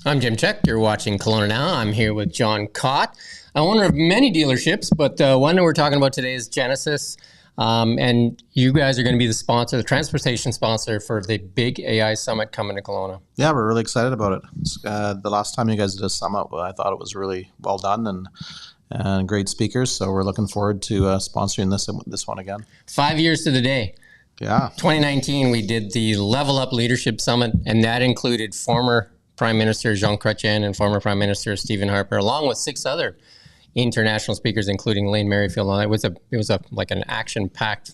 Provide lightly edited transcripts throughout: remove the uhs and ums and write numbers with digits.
I'm Jim Check. You're watching Kelowna Now. I'm here with John Cott, owner of many dealerships, but the one that we're talking about today is Genesis. And you guys are going to be the sponsor, the transportation sponsor for the big AI summit coming to Kelowna. Yeah, we're really excited about it. The last time you guys did a summit, I thought it was really well done and great speakers. So we're looking forward to sponsoring this one again. 5 years to the day. Yeah. 2019, we did the Level Up Leadership Summit, and that included former Prime Minister Jean Chrétien and former Prime Minister Stephen Harper, along with 6 other international speakers, including Lane Merrifield. It was like an action-packed,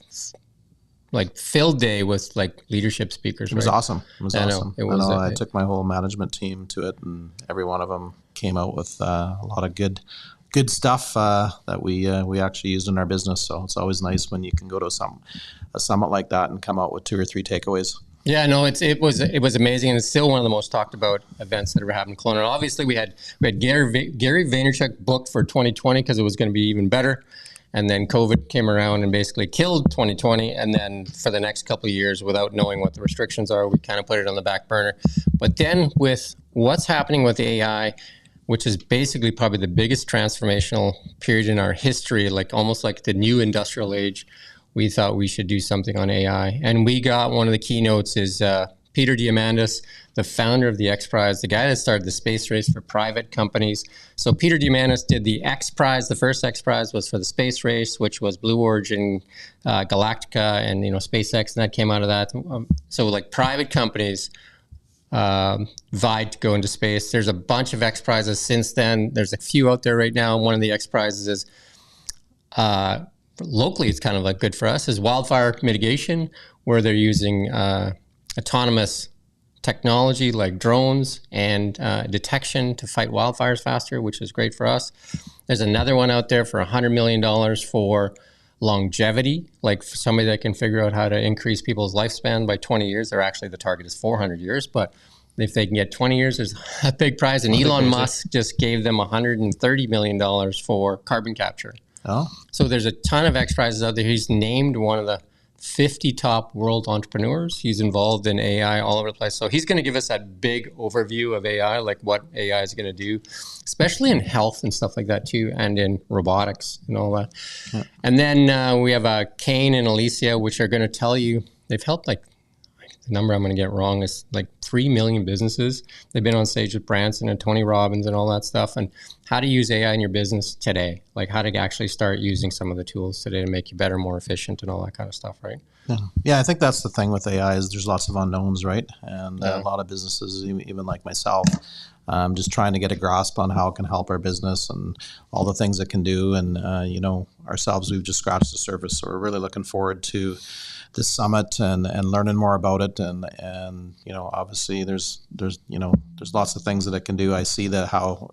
like filled day with like leadership speakers. It was awesome. It was awesome. I took my whole management team to it, and every one of them came out with a lot of good stuff that we actually used in our business. So it's always nice when you can go to a summit like that and come out with 2 or 3 takeaways. Yeah, no, it was amazing, and it's still one of the most talked about events that ever happened in Kelowna. And obviously, we had Gary Vaynerchuk booked for 2020 because it was going to be even better, and then COVID came around and basically killed 2020. And then for the next couple of years, without knowing what the restrictions are, we kind of put it on the back burner. But then with what's happening with AI, which is basically probably the biggest transformational period in our history, like almost like the new industrial age, we thought we should do something on AI. And we got one of the keynotes is Peter Diamandis, the founder of the X Prize, the guy that started the space race for private companies. So Peter Diamandis did the X Prize. The first X Prize was for the space race, which was Blue Origin, Galactica, and SpaceX, and that came out of that. So like private companies vied to go into space. There's a bunch of X Prizes since then. There's a few out there right now. One of the X Prizes is locally, it's kind of like good for us, is wildfire mitigation, where they're using autonomous technology like drones and detection to fight wildfires faster, which is great for us. There's another one out there for $100 million for longevity, like for somebody that can figure out how to increase people's lifespan by 20 years. They're actually, the target is 400 years, but if they can get 20 years, there's a big prize. And Elon Musk just gave them $130 million for carbon capture. Oh. So there's a ton of X Prizes out there. He's named one of the 50 top world entrepreneurs. He's involved in AI all over the place. So he's going to give us that big overview of AI, like what AI is going to do, especially in health and stuff like that too, and in robotics and all that. Yeah. And then we have Kane and Alicia, which are going to tell you, they've helped like, the number I'm going to get wrong is like 3 million businesses. They've been on stage with Branson and Tony Robbins and all that stuff. And how to use AI in your business today, like how to actually start using some of the tools today to make you better, more efficient, and all that kind of stuff, right? Yeah, I think that's the thing with AI is there's lots of unknowns, right? And a lot of businesses, even like myself, just trying to get a grasp on how it can help our business and all the things it can do. And, ourselves, we've just scratched the surface. So we're really looking forward to this summit and learning more about it. And obviously there's lots of things that it can do. I see that how,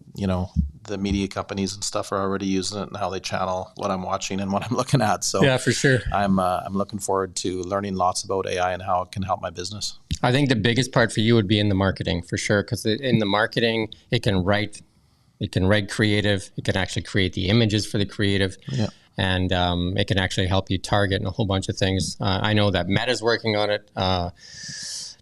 the media companies and stuff are already using it and how they channel what I'm watching and what I'm looking at. So yeah, for sure. I'm looking forward to learning lots about AI and how it can help my business. I think the biggest part for you would be in the marketing, for sure, because in the marketing, it can write creative. It can actually create the images for the creative. Yeah. And it can actually help you target a whole bunch of things. I know that Meta's working on it.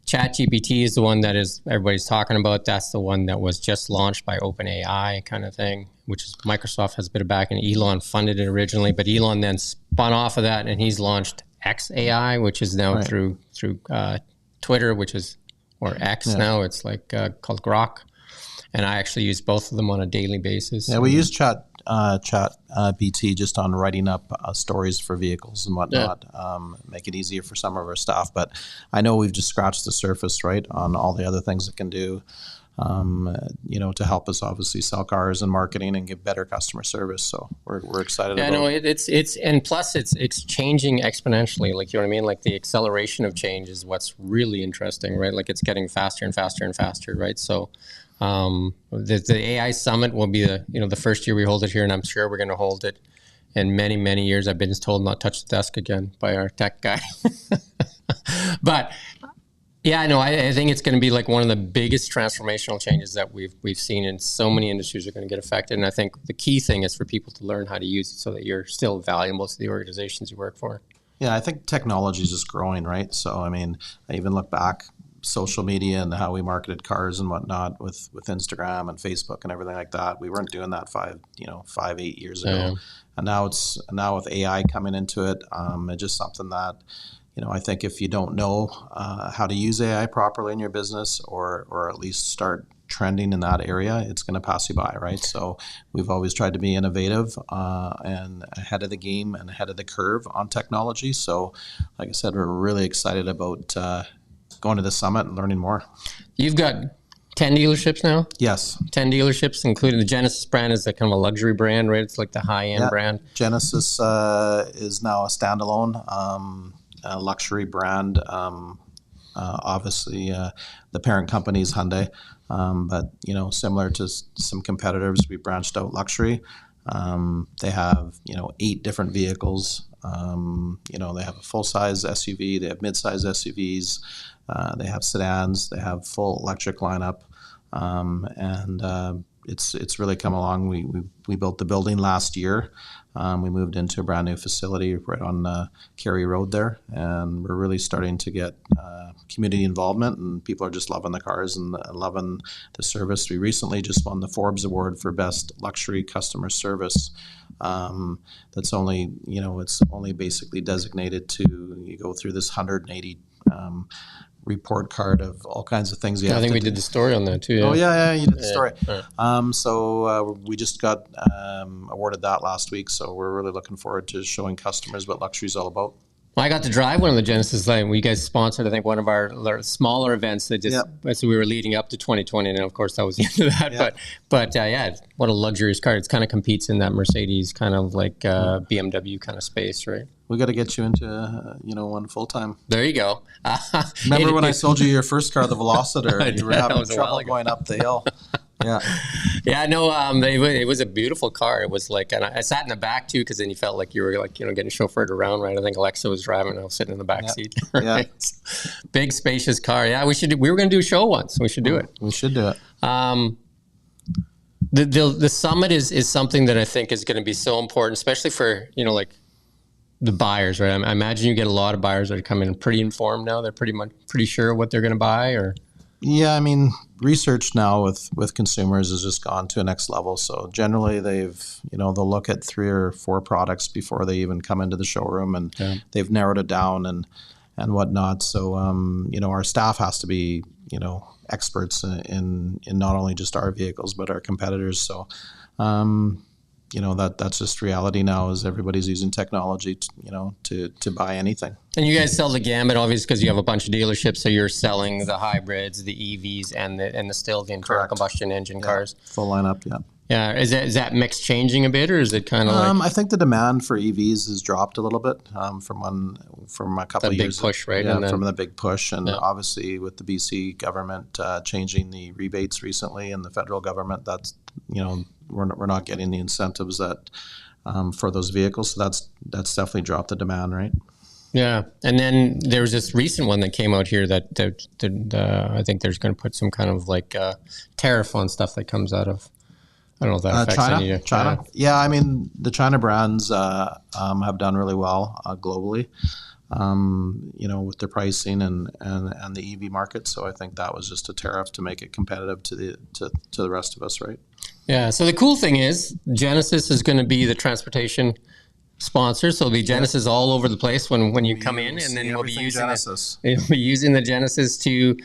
ChatGPT is the one that everybody's talking about. That's the one that was just launched by OpenAI kind of thing, which is Microsoft has a bit of backing. Elon funded it originally, but Elon then spun off of that and he's launched XAI, which is now through Twitter, or X now. It's like called Grok. And I actually use both of them on a daily basis. Yeah, we use ChatGPT just on writing up stories for vehicles and whatnot, make it easier for some of our staff. But I know we've just scratched the surface, right, on all the other things it can do, to help us obviously sell cars and marketing and give better customer service. So we're excited. Yeah, no, and plus it's changing exponentially. Like, you know what I mean? Like the acceleration of change is what's really interesting, right? Like it's getting faster and faster and faster, right? So the AI summit will be the first year we hold it here, and I'm sure we're going to hold it in many, many years. I've been told not to touch the desk again by our tech guy. But yeah, no, I think it's going to be like one of the biggest transformational changes that we've seen, and so many industries are going to get affected. And I think the key thing is for people to learn how to use it so that you're still valuable to the organizations you work for. Yeah, I think technology is just growing, right? So, I mean, I even look back social media and how we marketed cars and whatnot with Instagram and Facebook and everything like that. We weren't doing that 8 years ago. Yeah. And now with AI coming into it, it's just something that, I think if you don't know how to use AI properly in your business, or at least start trending in that area, it's going to pass you by, right? So we've always tried to be innovative and ahead of the game and ahead of the curve on technology. So like I said, we're really excited about going to the summit and learning more. You've got 10 dealerships now? Yes. 10 dealerships, including the Genesis brand is a kind of a luxury brand, right? It's like the high-end brand. Genesis is now a standalone luxury brand. Obviously, the parent company is Hyundai. But, similar to some competitors, we branched out luxury. They have, 8 different vehicles. They have a full-size SUV, they have mid-size SUVs, they have sedans, they have full electric lineup. It's really come along. We built the building last year. We moved into a brand new facility right on Cary Road there, and we're really starting to get community involvement, and people are just loving the cars and loving the service. We recently just won the Forbes Award for Best Luxury Customer Service. That's only, it's only basically designated to, you go through this 180 report card of all kinds of things you have to do. I think we did the story on that too. Yeah. Oh, yeah, you did the story. Yeah. So we just got awarded that last week, so we're really looking forward to showing customers what luxury is all about. Well, I got to drive one of the Genesis line. We guys sponsored, I think, one of our smaller events that just, so we were leading up to 2020, and of course that was the end of that. Yeah. But what a luxurious car. It kind of competes in that Mercedes kind of like BMW kind of space, right? We got to get you into, one full time. There you go. Remember when I sold you your first car, the Velociter? You were having trouble going up the hill. Yeah. Yeah, no, it was a beautiful car. It was like, and I sat in the back too, because then you felt like you were like, getting chauffeured around, right? I think Alexa was driving and I was sitting in the back seat. Right? Yeah. Big, spacious car. Yeah, we were going to do a show once. We should do it. We should do it. The summit is something that I think is going to be so important, especially for, like the buyers, right? I imagine you get a lot of buyers that are coming in pretty informed now. They're pretty sure what they're going to buy, or... Yeah, I mean, research now with consumers has just gone to a next level. So generally they'll look at 3 or 4 products before they even come into the showroom, and they've narrowed it down and whatnot. So, our staff has to be, experts in not only just our vehicles, but our competitors. So, that's just reality now, is everybody's using technology to buy anything. And you guys sell the gamut, obviously, because you have a bunch of dealerships. So you're selling the hybrids, the EVs, and the internal combustion engine cars. Full lineup, yeah. Yeah, is that mix changing a bit, or is it kind of like? I think the demand for EVs has dropped a little bit from a couple of years. Big push, right? Yeah, from the big push, and obviously with the BC government changing the rebates recently, and the federal government, that's we're not getting the incentives that for those vehicles. So that's definitely dropped the demand, right? Yeah, and then there was this recent one that came out here that I think there's going to put some kind of like tariff on stuff that comes out of. I don't know if that affects China. Yeah, I mean, the China brands have done really well globally, with their pricing and the EV market. So I think that was just a tariff to make it competitive to the rest of us, right? Yeah. So the cool thing is Genesis is going to be the transportation sponsor. So there'll be Genesis all over the place when you come in, and then we'll be using the Genesis to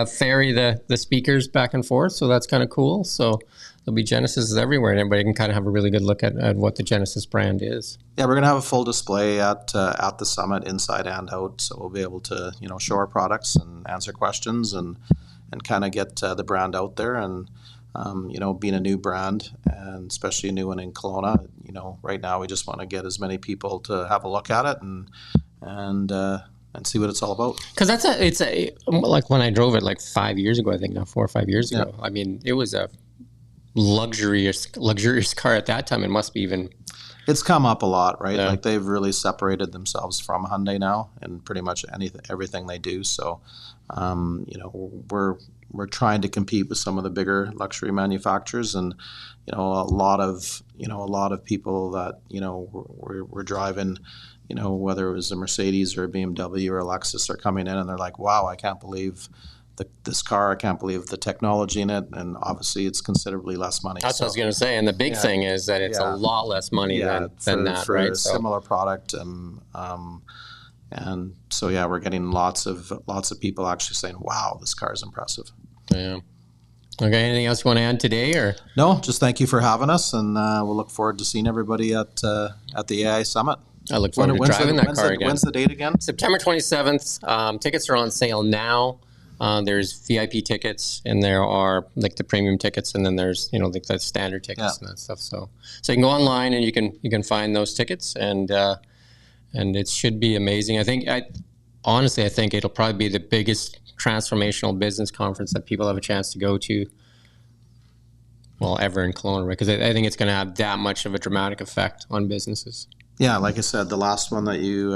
ferry the speakers back and forth. So that's kind of cool. So there'll be Genesises everywhere, and everybody can kind of have a really good look at what the Genesis brand is. Yeah, we're going to have a full display at the summit, inside and out. So we'll be able to show our products and answer questions and kind of get the brand out there. And being a new brand, and especially a new one in Kelowna, right now we just want to get as many people to have a look at it and see what it's all about. Because it's like when I drove it like 5 years ago, I think now 4 or 5 years ago. I mean, it was a luxurious car at that time. It must be even. It's come up a lot, right? Yeah. Like they've really separated themselves from Hyundai now in pretty much everything they do. So, we're trying to compete with some of the bigger luxury manufacturers, and a lot of people that we're driving whether it was a Mercedes or a BMW or a Lexus are coming in and they're like, wow, I can't believe this car, I can't believe the technology in it, and obviously it's considerably less money. That's what I was going to say, and the big thing is that it's a lot less money than that, for right? a similar product, and so we're getting lots of people actually saying, "Wow, this car is impressive." Yeah. Okay. Anything else you want to add today, or no? Just thank you for having us, and we'll look forward to seeing everybody at the AI Summit. I look forward to driving that car again. When's the date again? September 27th. Tickets are on sale now. There's VIP tickets, and there are like the premium tickets, and then there's like the standard tickets and that stuff. So you can go online and you can find those tickets, and it should be amazing. Honestly, I think it'll probably be the biggest transformational business conference that people have a chance to go to, ever in Kelowna, right? Because I think it's going to have that much of a dramatic effect on businesses. Yeah, like I said, the last one that you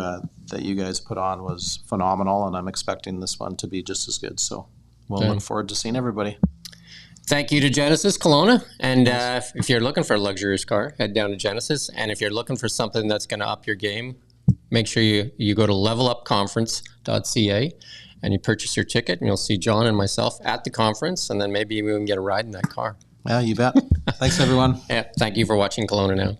guys put on was phenomenal, and I'm expecting this one to be just as good. So we'll look forward to seeing everybody. Thank you to Genesis Kelowna. And if you're looking for a luxurious car, head down to Genesis. And if you're looking for something that's going to up your game, make sure you go to levelupconference.ca and you purchase your ticket, and you'll see John and myself at the conference, and then maybe we can get a ride in that car. Yeah, you bet. Thanks, everyone. Yeah, thank you for watching Kelowna Now.